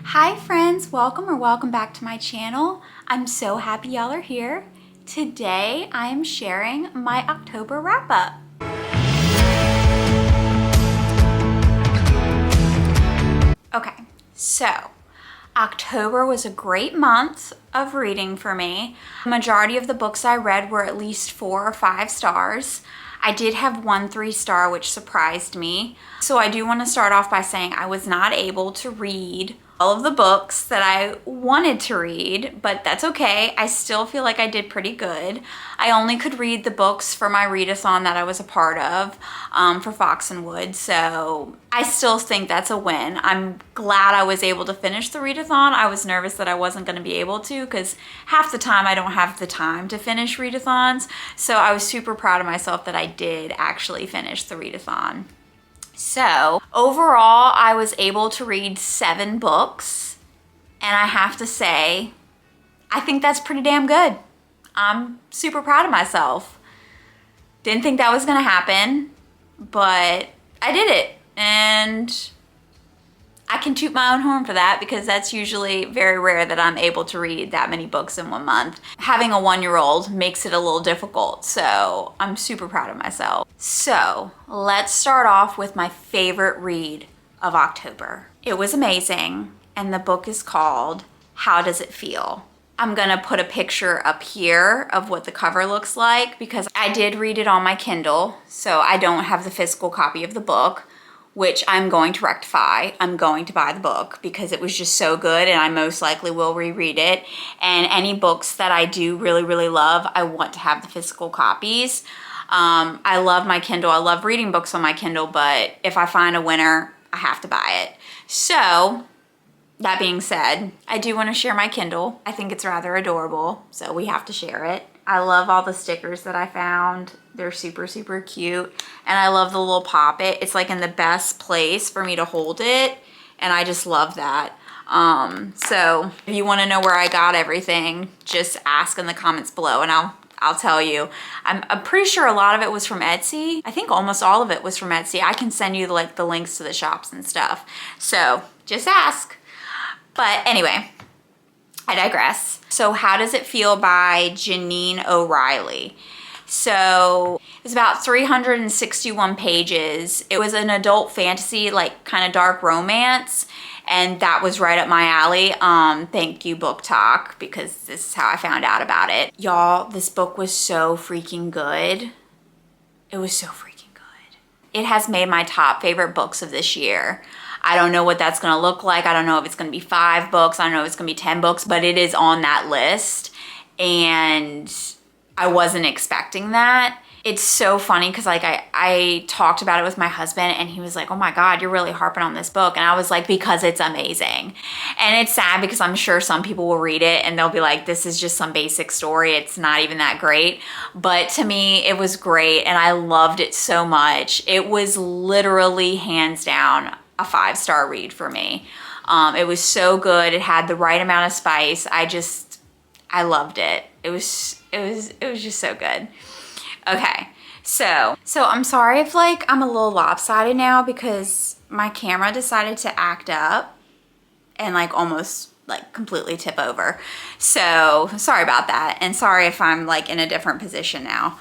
Hi friends, welcome back to my channel. I'm so happy y'all are here. Today I am sharing my October wrap up. Okay, so October was a great month of reading for me. The majority of the books I read were at least 4 or 5 stars. I did have 1 3-star, which surprised me. So I do want to start off by saying I was not able to read all of the books that I wanted to read, but that's okay. I still feel like I did pretty good. I only could read the books for my readathon that I was a part of for Fox and Wood, so I still think that's a win. I'm glad I was able to finish the readathon. I was nervous that I wasn't going to be able to because half the time I don't have the time to finish readathons, so I was super proud of myself that I did actually finish the readathon. So overall, I was able to read 7 books, and I have to say, I think that's pretty damn good. I'm super proud of myself. Didn't think that was gonna happen, but I did it, and I can toot my own horn for that because that's usually very rare that I'm able to read that many books in 1 month. Having a 1-year-old makes it a little difficult, so I'm super proud of myself. So let's start off with my favorite read of October. It was amazing, and the book is called How Does It Feel? I'm gonna put a picture up here of what the cover looks like because I did read it on my Kindle, so I don't have the physical copy of the book, which I'm going to rectify. I'm going to buy the book because it was just so good and I most likely will reread it. And any books that I do really love, I want to have the physical copies. I love my Kindle. I love reading books on my Kindle, but if I find a winner, I have to buy it. So that being said, I do want to share my Kindle. I think it's rather adorable, so we have to share it. I love all the stickers that I found. They're super cute. And I love the little poppet. It's like in the best place for me to hold it. And I just love that. So if you want to know where I got everything, just ask in the comments below and I'll tell you. I'm pretty sure a lot of it was from Etsy. I think almost all of it was from Etsy. I can send you like the links to the shops and stuff. So just ask. But anyway, I digress. So How Does It Feel by Jeneane O'Reilly. So it's about 361 pages. It was an adult fantasy, like kind of dark romance. And that was right up my alley. Thank you, Book Talk, because this is how I found out about it. Y'all, this book was so freaking good. It was so freaking good. It has made my top favorite books of this year. I don't know what that's gonna look like. I don't know if it's gonna be 5 books. I don't know if it's gonna be 10 books, but it is on that list. And I wasn't expecting that. It's so funny because like I talked about it with my husband and he was like, oh my God, you're really harping on this book. And I was like, because it's amazing. And it's sad because I'm sure some people will read it and they'll be like, this is just some basic story. It's not even that great. But to me, it was great and I loved it so much. It was literally hands down a 5-star read for me. It was so good. It had the right amount of spice. I loved it. It was just so good. Okay, so I'm sorry if like I'm a little lopsided now because my camera decided to act up and like almost like completely tip over. So sorry about that. And sorry if I'm like in a different position now.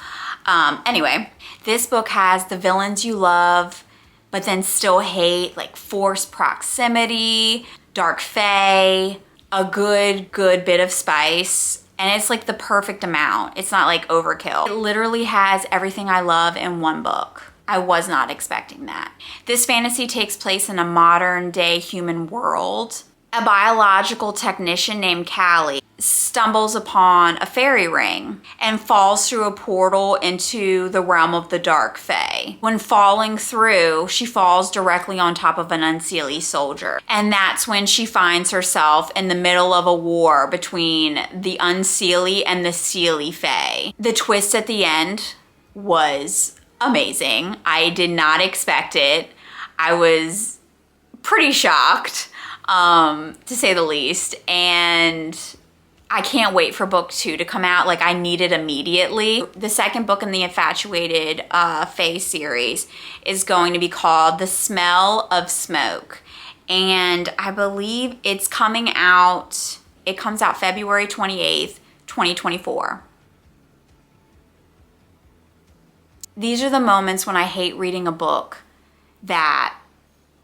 Anyway, this book has the villains you love, but then still hate, like forced proximity, dark fae, a good bit of spice, and it's like the perfect amount. It's not like overkill. It literally has everything I love in one book. I was not expecting that. This fantasy takes place in a modern day human world. A biological technician named Kalyn stumbles upon a fairy ring and falls through a portal into the realm of the dark fae. When falling through, she falls directly on top of an unseelie soldier. And that's when she finds herself in the middle of a war between the unseelie and the seelie fae. The twist at the end was amazing. I did not expect it. I was pretty shocked, to say the least. And I can't wait for book 2 to come out. Like, I need it immediately. The second book in the Infatuated Fae series is going to be called The Smell of Smoke. and I believe it comes out February 28th, 2024. These are the moments when I hate reading a book that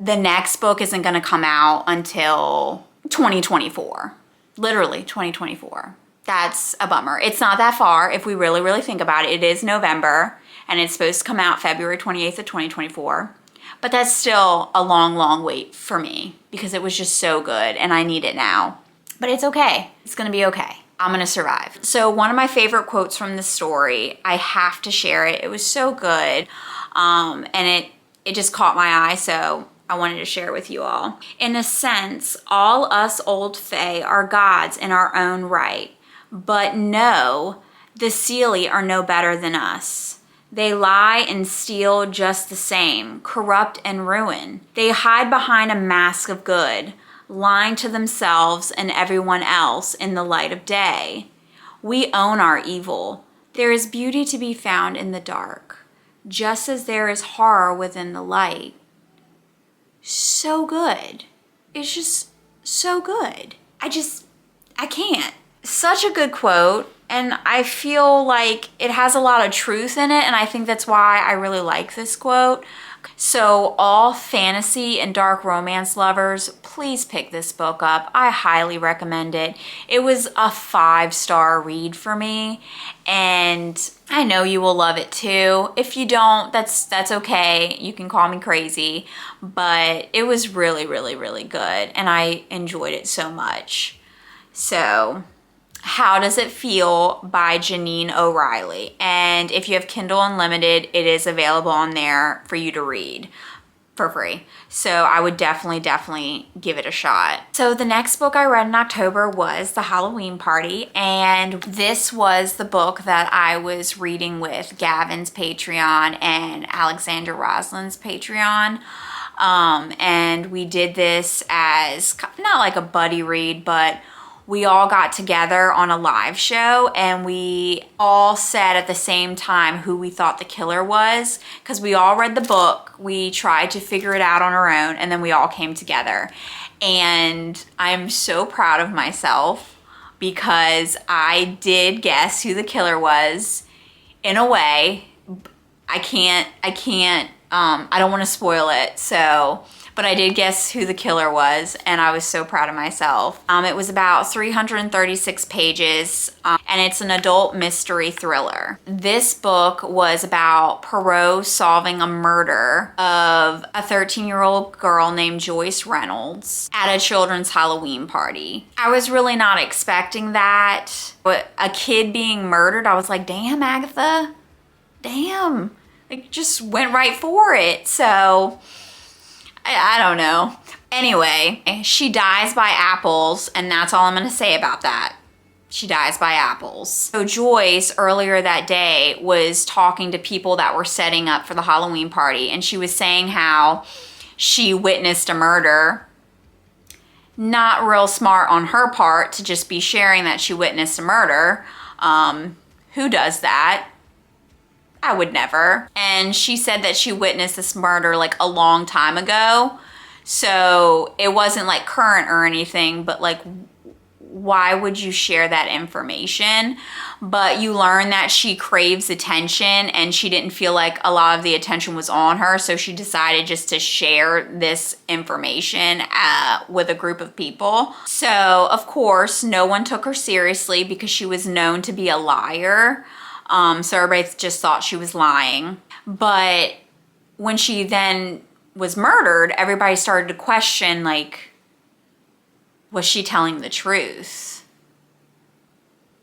the next book isn't going to come out until 2024. Literally 2024. That's a bummer. It's not that far if we really, really think about it. It is November and it's supposed to come out February 28th of 2024. But that's still a long, long wait for me because it was just so good and I need it now. But it's okay. It's going to be okay. I'm going to survive. So one of my favorite quotes from the story, I have to share it. It was so good. And it just caught my eye. So I wanted to share it with you all. In a sense, all us old fae are gods in our own right. But no, the Seelie are no better than us. They lie and steal just the same, corrupt and ruin. They hide behind a mask of good, lying to themselves and everyone else in the light of day. We own our evil. There is beauty to be found in the dark, just as there is horror within the light. So good. It's just so good. I can't. Such a good quote, and I feel like it has a lot of truth in it, and I think that's why I really like this quote. So all fantasy and dark romance lovers, please pick this book up. I highly recommend it. It was a 5-star read for me, and I know you will love it too. If you don't, that's okay. You can call me crazy, but it was really, really, really good, and I enjoyed it so much. So How Does It Feel by Jeneane O'Reilly. And if you have Kindle Unlimited, it is available on there for you to read for free. So I would definitely give it a shot. So the next book I read in October was The Halloween Party. And this was the book that I was reading with Gavin's Patreon and Alexander Roslin's Patreon. And we did this as not like a buddy read, but we all got together on a live show and we all said at the same time who we thought the killer was, because we all read the book, we tried to figure it out on our own, and then we all came together. And I'm so proud of myself because I did guess who the killer was in a way. I don't want to spoil it, but I did guess who the killer was, and I was so proud of myself. It was about 336 pages, and it's an adult mystery thriller. This book was about Poirot solving a murder of a 13-year-old girl named Joyce Reynolds at a children's Halloween party. I was really not expecting that, but a kid being murdered, I was like, damn, Agatha, damn. Like, just went right for it, so I don't know. Anyway, she dies by apples, and that's all I'm going to say about that. She dies by apples. So Joyce, earlier that day, was talking to people that were setting up for the Halloween party, and she was saying how she witnessed a murder. Not real smart on her part to just be sharing that she witnessed a murder. Who does that? I would never. And she said that she witnessed this murder like a long time ago. So it wasn't like current or anything, but like, why would you share that information? But you learn that she craves attention and she didn't feel like a lot of the attention was on her. So she decided just to share this information with a group of people. So of course, no one took her seriously because she was known to be a liar. So everybody just thought she was lying. But when she then was murdered, everybody started to question, like, was she telling the truth?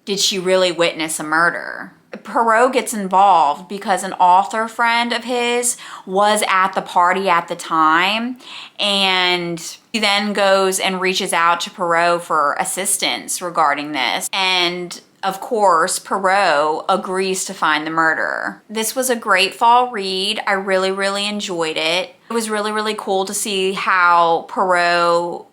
Did she really witness a murder? Poirot gets involved because an author friend of his was at the party at the time, and he then goes and reaches out to Poirot for assistance regarding this. And of course, Poirot agrees to find the murderer. This was a great fall read. I really, really enjoyed it. It was really, really cool to see how Poirot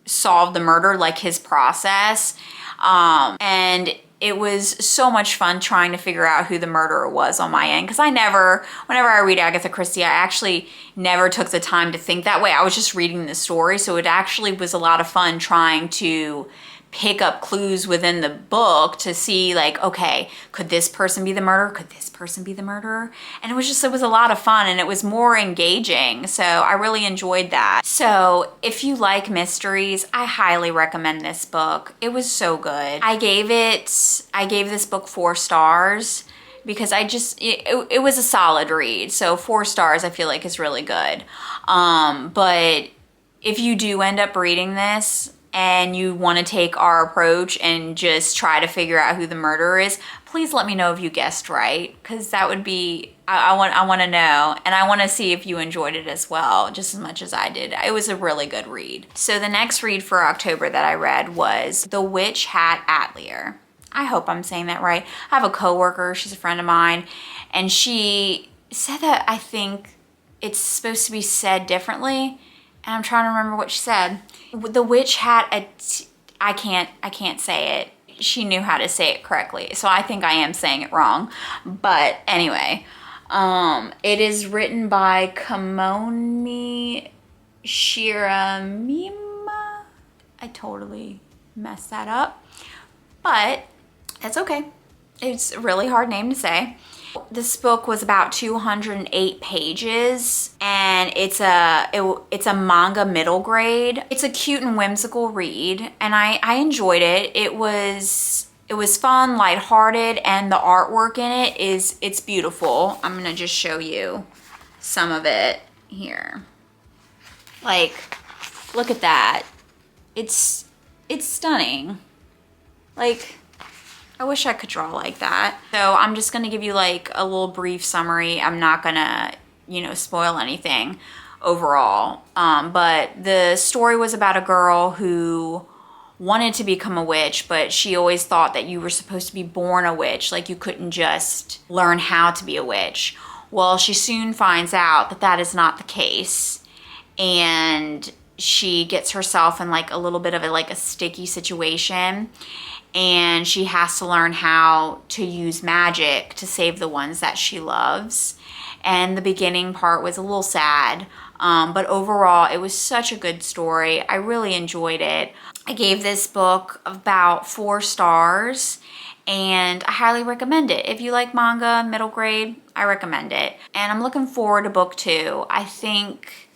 solved the murder, like his process. And it was so much fun trying to figure out who the murderer was on my end, because whenever I read Agatha Christie, I actually never took the time to think that way. I was just reading the story, so it actually was a lot of fun trying to pick up clues within the book to see, like, okay, could this person be the murderer? Could this person be the murderer? And it was a lot of fun, and it was more engaging. So I really enjoyed that. So if you like mysteries, I highly recommend this book. It was so good. I gave this book 4 stars because it was a solid read. So 4 stars I feel like is really good. But if you do end up reading this, and you want to take our approach and just try to figure out who the murderer is, please let me know if you guessed right, because that would be, I want to know, and I want to see if you enjoyed it as well, just as much as I did. It was a really good read. So the next read for October that I read was The Witch Hat Atelier. I hope I'm saying that right. I have a coworker, she's a friend of mine, and she said that I think it's supposed to be said differently, and I'm trying to remember what she said. The Witch Hat, I can't say it. She knew how to say it correctly, so I think I am saying it wrong. But anyway, it is written by Kamome Shirahama. I totally messed that up, but that's okay. It's a really hard name to say. This book was about 208 pages, and it's a manga middle grade. It's a cute and whimsical read, and I enjoyed it. It was fun, lighthearted, and the artwork in it it's beautiful. I'm gonna just show you some of it here. Like, look at that. It's stunning. Like, I wish I could draw like that. So I'm just gonna give you like a little brief summary. I'm not gonna, spoil anything overall. But the story was about a girl who wanted to become a witch, but she always thought that you were supposed to be born a witch, like you couldn't just learn how to be a witch. Well, she soon finds out that that is not the case, and she gets herself in like a little bit of a sticky situation, and she has to learn how to use magic to save the ones that she loves. And the beginning part was a little sad, but overall it was such a good story. I really enjoyed it. I gave this book about 4 stars, and I highly recommend it. If you like manga, middle grade, I recommend it. And I'm looking forward to book 2. I think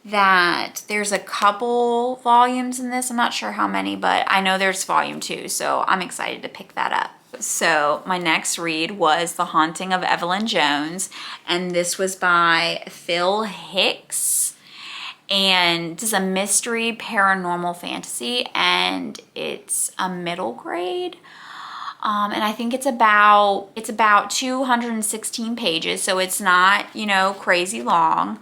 that there's a couple volumes in this. I'm not sure how many, but I know there's volume 2, so I'm excited to pick that up. So my next read was The Haunting of Evelyn Jones, and this was by Phil Hickes. And this is a mystery paranormal fantasy, and it's a middle grade. And I think it's about 216 pages, so it's not, crazy long.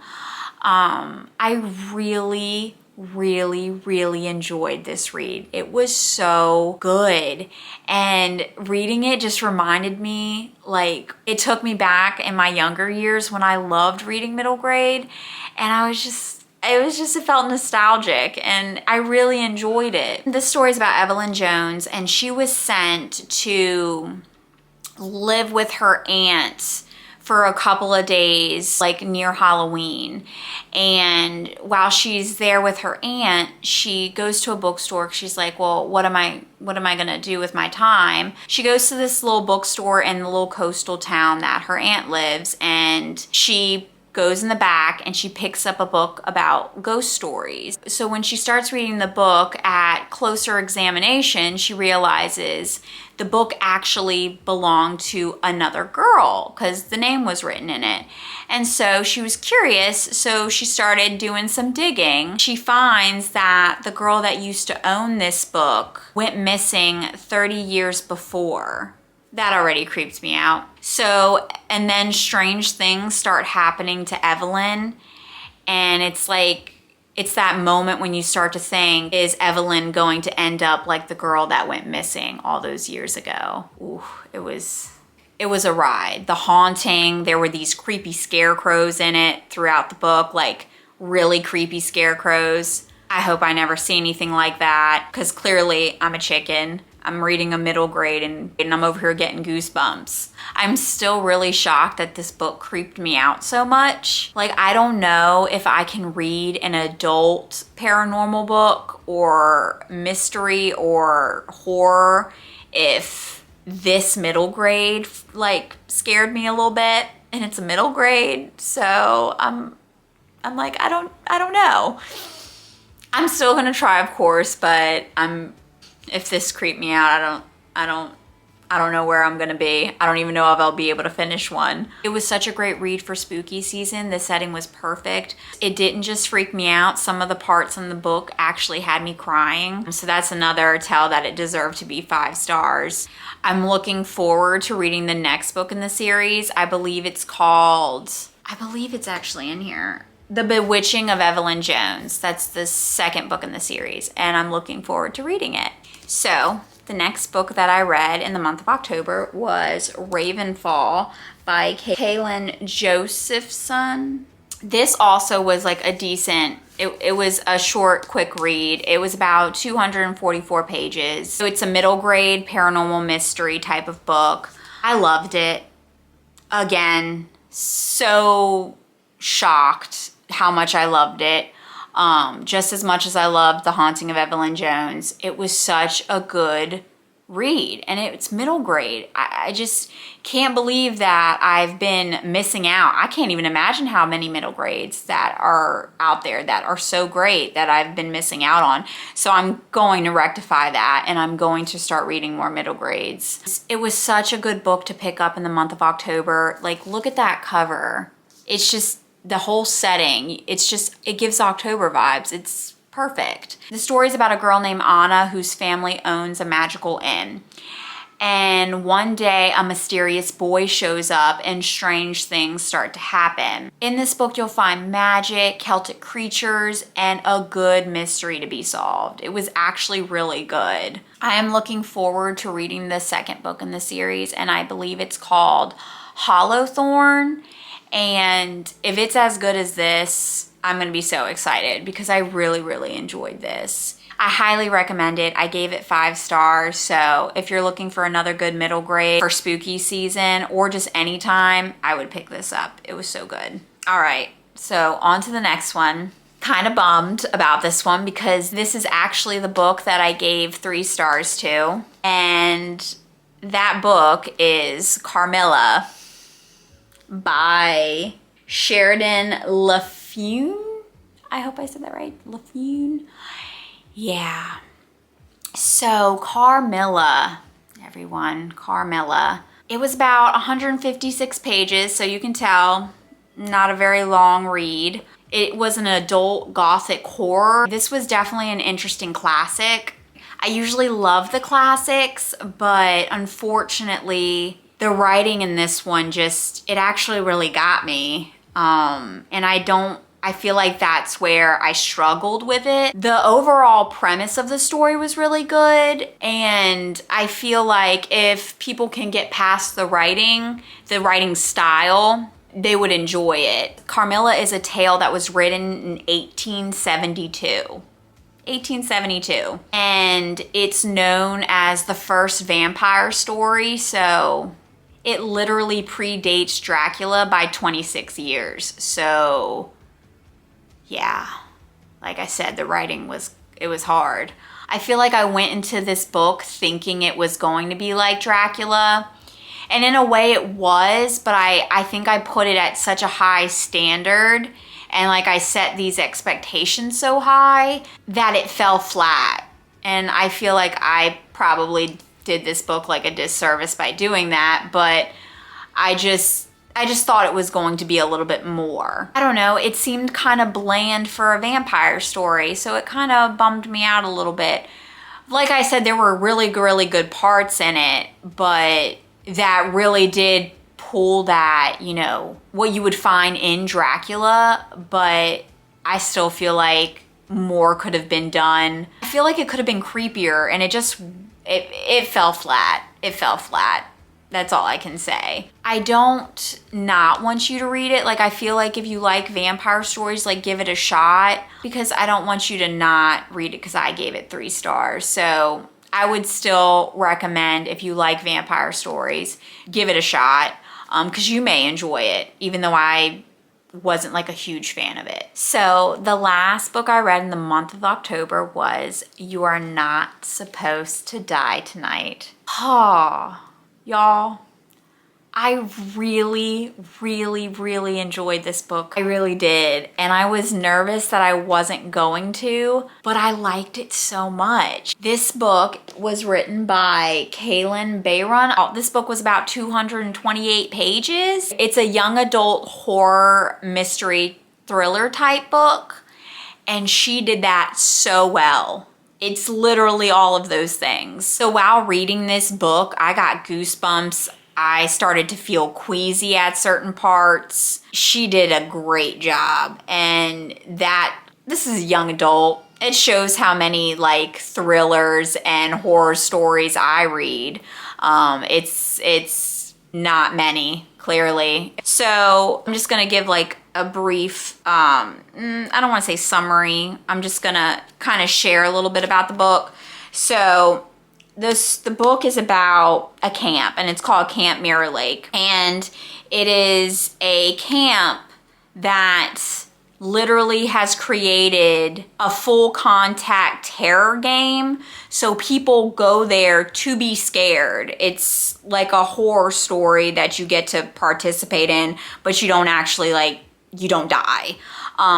I really enjoyed this read. It was so good, and reading it just reminded me, like, it took me back in my younger years when I loved reading middle grade, and it felt nostalgic, and I really enjoyed it. This story is about Evelyn Jones, and she was sent to live with her aunt for a couple of days, like near Halloween. And while she's there with her aunt, she goes to a bookstore. She's like, well, what am I gonna do with my time? She goes to this little bookstore in the little coastal town that her aunt lives, and she goes in the back and she picks up a book about ghost stories. So when she starts reading the book, at closer examination, she realizes the book actually belonged to another girl because the name was written in it. And so she was curious, so she started doing some digging. She finds that the girl that used to own this book went missing 30 years before. That already creeps me out. So, and then strange things start happening to Evelyn, and it's like, it's that moment when you start to think, is Evelyn going to end up like the girl that went missing all those years ago? Ooh, it was a ride. The Haunting, there were these creepy scarecrows in it throughout the book, like really creepy scarecrows. I hope I never see anything like that, because clearly I'm a chicken. I'm reading a middle grade and I'm over here getting goosebumps. I'm still really shocked that this book creeped me out so much. Like, I don't know if I can read an adult paranormal book or mystery or horror if this middle grade like scared me a little bit, and it's a middle grade. So I'm like, I don't know. I'm still gonna try, of course, but if this creeped me out, I don't know where I'm gonna be. I don't even know if I'll be able to finish one. It was such a great read for spooky season. The setting was perfect. It didn't just freak me out. Some of the parts in the book actually had me crying. So that's another tell that it deserved to be 5 stars. I'm looking forward to reading the next book in the series. I believe it's actually in here. The Bewitching of Evelyn Jones. That's the second book in the series, and I'm looking forward to reading it. So the next book that I read in the month of October was RavenFall by Kalyn Josephson. This also was like a decent, it was a short, quick read. It was about 244 pages. So it's a middle grade paranormal mystery type of book. I loved it. Again, so shocked how much I loved it. Just as much as I loved The Haunting of Evelyn Jones. It was such a good read, and it's middle grade. I just can't believe that I've been missing out. I can't even imagine how many middle grades that are out there that are so great that I've been missing out on. So I'm going to rectify that, and I'm going to start reading more middle grades. It was such a good book to pick up in the month of October. Like, look at that cover. It's just the whole setting. It gives October vibes. It's perfect. The story is about a girl named Anna whose family owns a magical inn. And one day a mysterious boy shows up and strange things start to happen. In this book, you'll find magic, Celtic creatures, and a good mystery to be solved. It was actually really good. I am looking forward to reading the second book in the series, and I believe it's called Hollowthorn. And if it's as good as this, I'm going to be so excited because I really, really enjoyed this. I highly recommend it. I gave it 5 stars. So if you're looking for another good middle grade for spooky season or just anytime, I would pick this up. It was so good. All right, so on to the next one. Kind of bummed about this one because this is actually the book that I gave 3 stars to. And that book is Carmilla by Sheridan LaFune. I hope I said that right. LaFune. Yeah. So Carmilla, everyone, Carmilla. It was about 156 pages, so you can tell, not a very long read. It was an adult gothic horror. This was definitely an interesting classic. I usually love the classics, but unfortunately, the writing in this one it actually really got me. And I feel like that's where I struggled with it. The overall premise of the story was really good. And I feel like if people can get past the writing style, they would enjoy it. Carmilla is a tale that was written in 1872. And it's known as the first vampire story. So it literally predates Dracula by 26 years. So yeah, like I said, the writing was hard. I feel like I went into this book thinking it was going to be like Dracula. And in a way it was, but I think I put it at such a high standard. And like I set these expectations so high that it fell flat. And I feel like I probably did this book like a disservice by doing that, but I just thought it was going to be a little bit more. I don't know, it seemed kind of bland for a vampire story, so it kind of bummed me out a little bit. Like I said, there were really, really good parts in it, but that really did pull that, you know, what you would find in Dracula, but I still feel like more could have been done. I feel like it could have been creepier, and it fell flat. It fell flat. That's all I can say. I don't not want you to read it. Like, I feel like if you like vampire stories, like, give it a shot, because I don't want you to not read it because I gave it 3 stars. So I would still recommend, if you like vampire stories, give it a shot, because you may enjoy it, even though I wasn't like a huge fan of it. So the last book I read in the month of October was You Are Not Supposed to Die Tonight. Oh, y'all, I really, really, really enjoyed this book. I really did. And I was nervous that I wasn't going to, but I liked it so much. This book was written by Kalyn, Bayron. This book was about 228 pages. It's a young adult horror mystery thriller type book, and she did that so well. It's literally all of those things. So while reading this book, I got goosebumps. I started to feel queasy at certain parts. She did a great job. And this is young adult. It shows how many like thrillers and horror stories I read. It's not many, clearly. So I'm just gonna give like a brief, I don't wanna say summary. I'm just gonna kind of share a little bit about the book. So the book is about a camp, and it's called Camp Mirror Lake. And it is a camp that literally has created a full contact terror game. So people go there to be scared. It's like a horror story that you get to participate in, but you don't actually you don't die.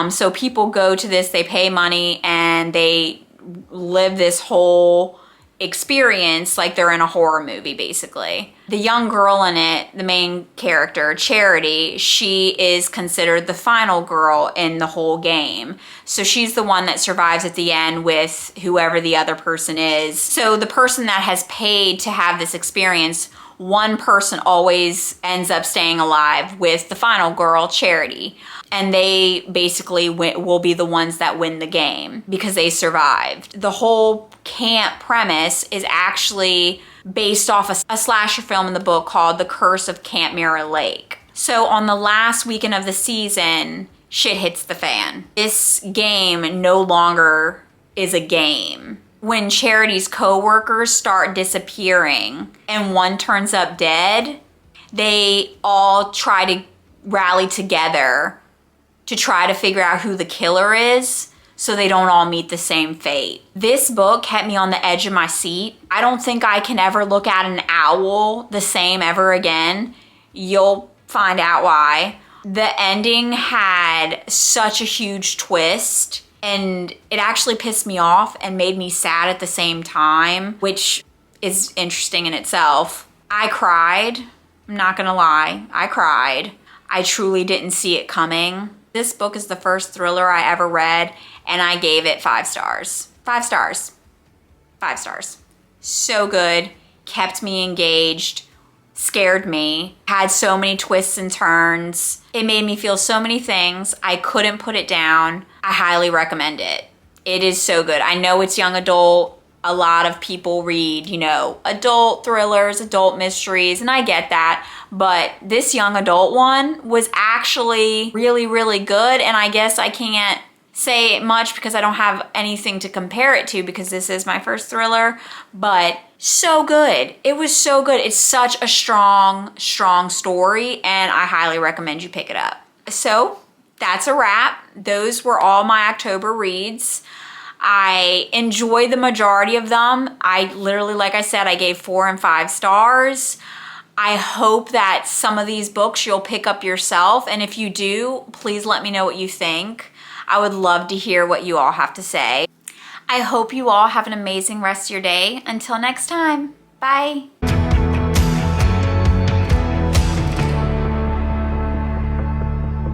So people go to this, they pay money, and they live this whole experience like they're in a horror movie, basically. The young girl in it, the main character, Charity, she is considered the final girl in the whole game. So she's the one that survives at the end with whoever the other person is. So the person that has paid to have this experience, one person always ends up staying alive with the final girl, Charity. And they basically will be the ones that win the game because they survived. The whole camp premise is actually based off a slasher film in the book called The Curse of Camp Mirror Lake. So on the last weekend of the season, shit hits the fan. This game no longer is a game. When Charity's co-workers start disappearing and one turns up dead, they all try to rally together to try to figure out who the killer is so they don't all meet the same fate. This book kept me on the edge of my seat. I don't think I can ever look at an owl the same ever again. You'll find out why. The ending had such a huge twist, and it actually pissed me off and made me sad at the same time, which is interesting in itself. I cried. I'm not gonna lie. I cried. I truly didn't see it coming. This book is the first thriller I ever read, and I gave it 5 stars. 5 stars. 5 stars. So good. Kept me engaged. Scared me. Had so many twists and turns. It made me feel so many things. I couldn't put it down. I highly recommend it. It is so good. I know it's young adult. A lot of people read, adult thrillers, adult mysteries, and I get that. But this young adult one was actually really, really good. And I guess I can't say much because I don't have anything to compare it to because this is my first thriller, but so good. It was so good. It's such a strong, strong story, and I highly recommend you pick it up. So that's a wrap. Those were all my October reads. I enjoyed the majority of them. I literally, like I said, I gave 4 and 5 stars. I hope that some of these books you'll pick up yourself. And if you do, please let me know what you think. I would love to hear what you all have to say. I hope you all have an amazing rest of your day. Until next time, bye.